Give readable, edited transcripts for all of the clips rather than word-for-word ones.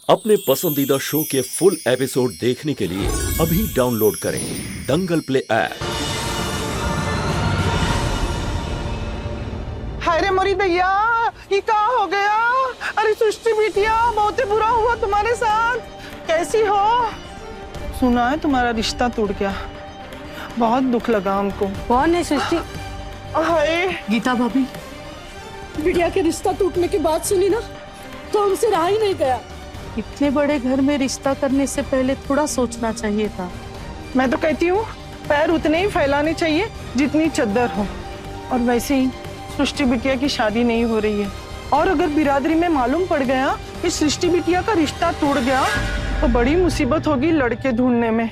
अपने पसंदीदा शो के फुल एपिसोड देखने के लिए अभी डाउनलोड करें दंगल प्ले ऐप। हाय रे मोरी दैया, ये क्या हो गया? अरे सृष्टि बिटिया, बहुत ही बुरा हुआ तुम्हारे साथ। कैसी हो? सुना है तुम्हारा रिश्ता टूट गया, बहुत दुख लगा हमको। कौन है सृष्टि? हाय गीता भाभी, बिटिया के रिश्ता टूटने की बात सुनी ना तो हमसे रहा ही नहीं गया। इतने बड़े घर में रिश्ता करने से पहले थोड़ा सोचना चाहिए था। मैं तो कहती हूँ पैर उतने ही फैलाने चाहिए जितनी चद्दर हो। और वैसे ही सृष्टि बिटिया की शादी नहीं हो रही है, और अगर बिरादरी में मालूम पड़ गया कि सृष्टि बिटिया का रिश्ता टूट गया तो बड़ी मुसीबत होगी लड़के ढूंढने में।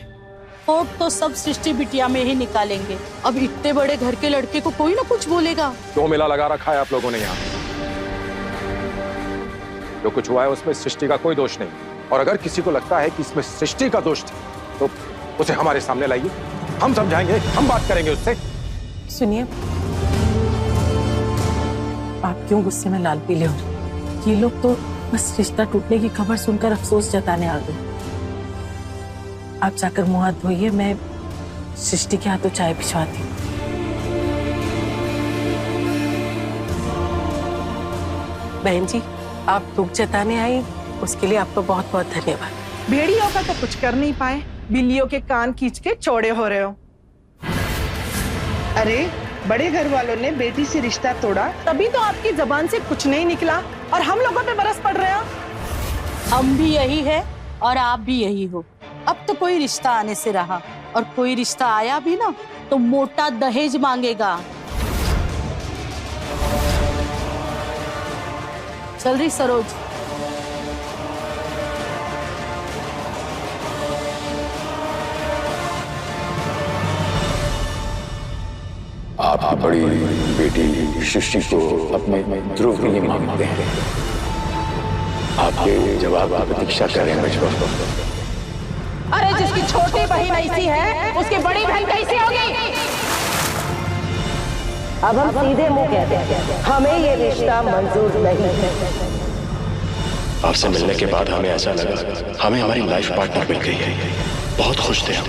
फोट तो सब सृष्टि बिटिया में ही निकालेंगे। अब इतने बड़े घर के लड़के को कोई ना कुछ बोलेगा। क्यों मेला लगा रखा है आप लोगों ने यहाँ? जो कुछ हुआ है उसमें सृष्टि का कोई दोष नहीं, और अगर किसी को लगता है कि इसमें सृष्टि का दोष था तो उसे हमारे सामने लाइए, हम समझाएंगे, हम बात करेंगे उससे। सुनिए, आप क्यों गुस्से में लाल पीले हो रहे? ये लोग तो बस रिश्ता टूटने की खबर सुनकर अफसोस जताने आ गए। आप जाकर मुंह हाथ धोइए, मैं सृष्टि के हाथों चाय भिजवाती हूँ। बहन जी, आप दुख जताने आई, उसके लिए आपको बहुत बहुत धन्यवाद। भेड़ियों का तो कुछ कर नहीं पाए, बिल्लियों के कान खींच के चौड़े हो रहे हो। अरे बड़े घर वालों ने बेटी से रिश्ता तोड़ा, तभी तो आपकी जबान से कुछ नहीं निकला और हम लोगों पे बरस पड़ रहे हो। हम भी यही है और आप भी यही हो। अब तो कोई रिश्ता आने से रहा, और कोई रिश्ता आया भी ना तो मोटा दहेज मांगेगा। चल रही सरोज। आप बड़ी बेटी सृष्टि को अपने ध्रुव के लिए मांगते हैं। आपके जवाब आप प्रतीक्षा कर रहे हैं बचपन। अरे जिसकी छोटी बहन ऐसी है, उसकी बड़ी बहन कैसी होगी? अब हम सीधे मुंह कहते हैं, हमें ये रिश्ता मंजूर नहीं है। आपसे मिलने के बाद हमें ऐसा लगा हमें हमारी लाइफ पार्टनर मिल गई है। बहुत खुश थे हम,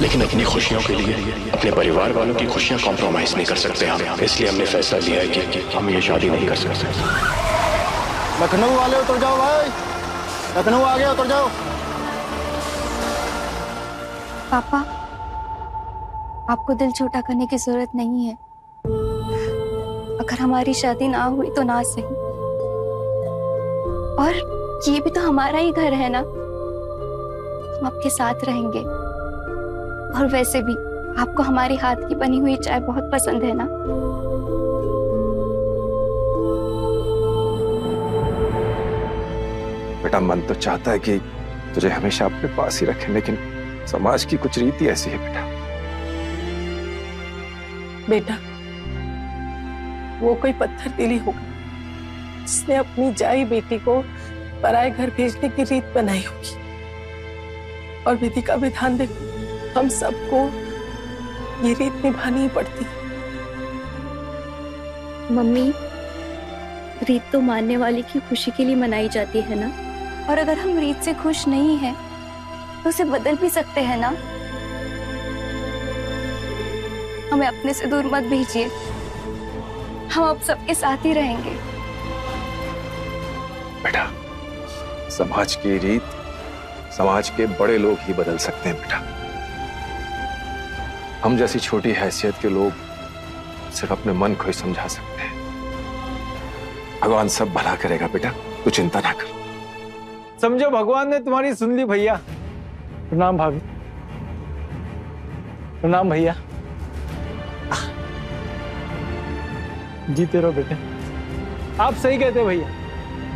लेकिन अपनी खुशियों के लिए अपने परिवार वालों की खुशियां कॉम्प्रोमाइज नहीं कर सकते हम। इसलिए हमने फैसला लिया है कि हम ये शादी नहीं कर सकते। लखनऊ वाले उतर जाओ भाई, लखनऊ आ गया, उतर जाओ। पापा, आपको दिल छोटा करने की जरूरत नहीं है। अगर हमारी शादी ना हुई तो ना सही, और ये भी तो हमारा ही घर है ना, हम आपके साथ रहेंगे। और वैसे भी आपको हमारे हाथ की बनी हुई चाय बहुत पसंद है ना। बेटा, मन तो चाहता है कि तुझे हमेशा अपने पास ही रखें, लेकिन समाज की कुछ रीति ऐसी है बेटा। बेटा, वो कोई पत्थर दिली होगा जिसने अपनी जाई बेटी को पराये घर भेजने की रीत बनाई होगी। और विधि का विधान देखो, हम सबको ये रीत निभानी ही पड़ती है। मम्मी, रीत तो मानने वाले की खुशी के लिए मनाई जाती है ना, और अगर हम रीत से खुश नहीं हैं तो उसे बदल भी सकते हैं ना। हमें अपने से दूर मत भेजिए, हम अब सबके साथ ही रहेंगे। बेटा, समाज की रीत समाज के बड़े लोग ही बदल सकते हैं बेटा। हम जैसी छोटी हैसियत के लोग सिर्फ अपने मन को ही समझा सकते हैं। भगवान सब भला करेगा बेटा, तू चिंता ना कर। समझो भगवान ने तुम्हारी सुन ली भैया। प्रणाम भाभी। प्रणाम भैया। जीते रहो बेटे। आप सही कहते भैया,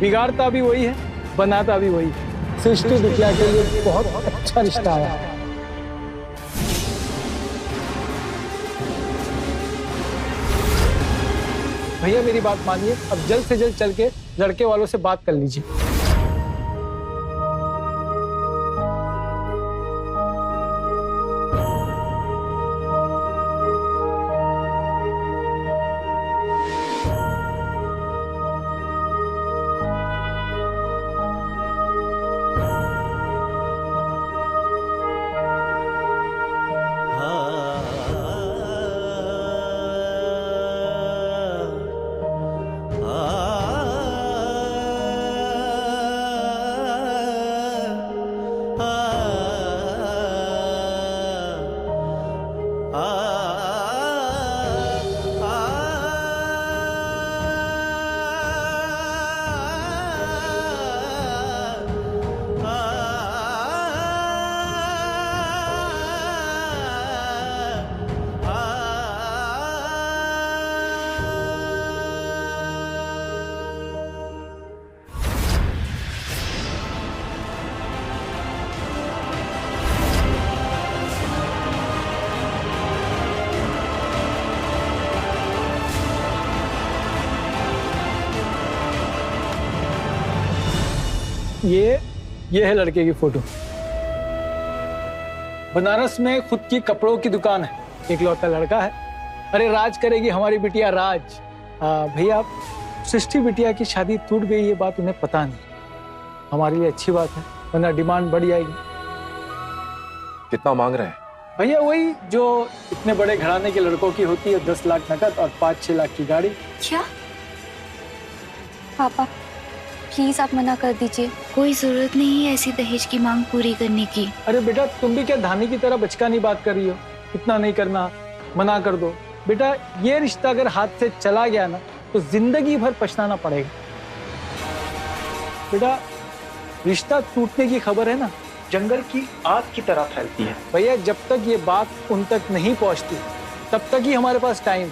बिगाड़ता भी वही है, बनाता भी वही है। सृष्टि बिटिया के लिए बहुत अच्छा रिश्ता आया है। भैया मेरी बात मानिए, अब जल्द से जल्द चल के लड़के वालों से बात कर लीजिए। ये है लड़के की फोटो। बनारस में खुद की कपड़ों की दुकान है, एक लौता लड़का है। अरे राज करेगी हमारी बिटिया राज। भैया आप सृष्टि बिटिया की शादी टूट गई ये बात उन्हें पता नहीं, हमारे लिए अच्छी बात है, वरना डिमांड बढ़ जाएगी। कितना मांग रहे हैं? भैया वही जो इतने बड़े घराने के लड़कों की होती है, 10 लाख नकद और 5-6 लाख की गाड़ी। क्या पापा प्लीज आप मना कर दीजिए, कोई जरूरत नहीं है ऐसी दहेज की मांग पूरी करने की। अरे बेटा तुम भी क्या धानी की तरह बचकानी बात कर रही हो, इतना नहीं करना, मना कर दो। बेटा ये रिश्ता अगर हाथ से चला गया ना तो जिंदगी भर पछताना पड़ेगा। बेटा रिश्ता टूटने की खबर है ना जंगल की आग की तरह फैलती है। भैया जब तक ये बात उन तक नहीं पहुंचती तब तक ही हमारे पास टाइम,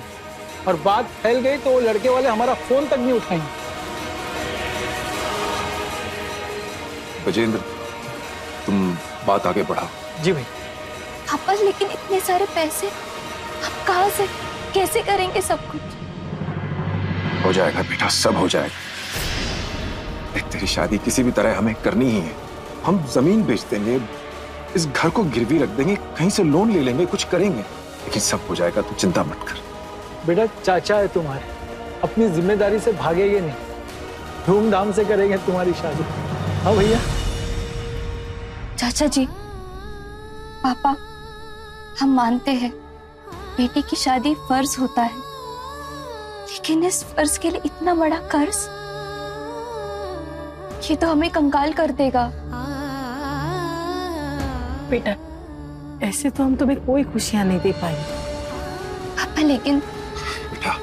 और बात फैल गई तो वो लड़के वाले हमारा फोन तक नहीं उठाएंगे। गजेंद्र तुम बात आगे बढ़ाओ। जी भाई। पापा लेकिन इतने सारे पैसे आप कहाँ से कैसे करेंगे सब कुछ? हो जाएगा बेटा, सब हो जाएगा। देख तेरी शादी किसी भी तरह हमें करनी ही है। हम जमीन बेच देंगे, इस घर को गिरवी रख देंगे, कहीं से लोन ले लेंगे, कुछ करेंगे, लेकिन सब हो जाएगा, तू चिंता मत कर। बेटा चाचा है तुम्हारे, अपनी जिम्मेदारी से भागेंगे नहीं, धूमधाम से करेंगे तुम्हारी शादी। हाँ भैया। चाचा जी पापा हम मानते हैं बेटी की शादी फर्ज होता है, लेकिन इस फर्ज के लिए इतना बड़ा कर्ज, ये तो हमें कंगाल कर देगा। बेटा ऐसे तो हम तुम्हें कोई खुशियां नहीं दे पाएंगे। पापा लेकिन बेटा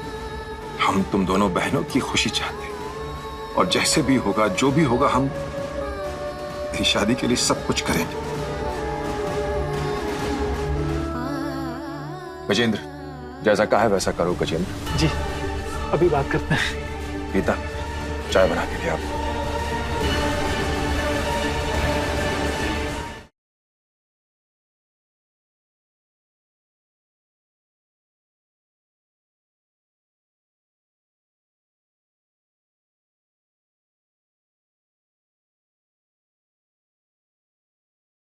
हम तुम दोनों बहनों की खुशी चाहते हैं, और जैसे भी होगा जो भी होगा हम तेरी शादी के लिए सब कुछ करेंगे। गजेंद्र जैसा कहा है वैसा करो। गजेंद्र जी अभी बात करते हैं। गीता चाय बना के ले आप।